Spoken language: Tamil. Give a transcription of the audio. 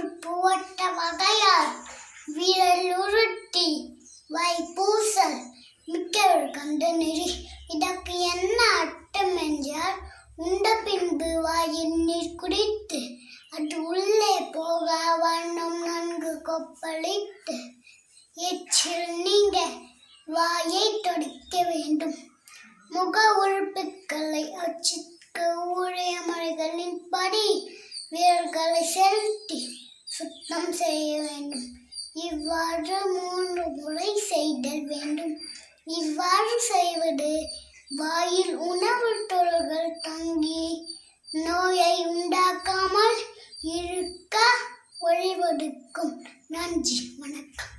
உறுப்பு ஒட்ட வகையால் விரல் உருட்டி வைப்பூசல் மிக்கவர் கண்டு நெறி. இதற்கு என்ன அர்த்தம் என்றால், உண்ட பின்பு வாயில் நீர் குடித்து அது உள்ளே போக வண்ணம் நன்கு கொப்பளித்து எச்சில் நீங்க வாயை துடைக்க வேண்டும். முக உறுப்புகளை அச்சிக்க உரிய முறைகளின்படி விரல்களை செலுத்தி சுத்தம் செய்ய வேண்டும். இவ்வாறு 3 முறை செய்தல் வேண்டும். இவ்வாறு செய்வது வாயில் உணவுத் துகள்கள் தங்கி நோயை உண்டாக்காமல் இருக்க வழிவகுக்கும். நன்றி, வணக்கம்.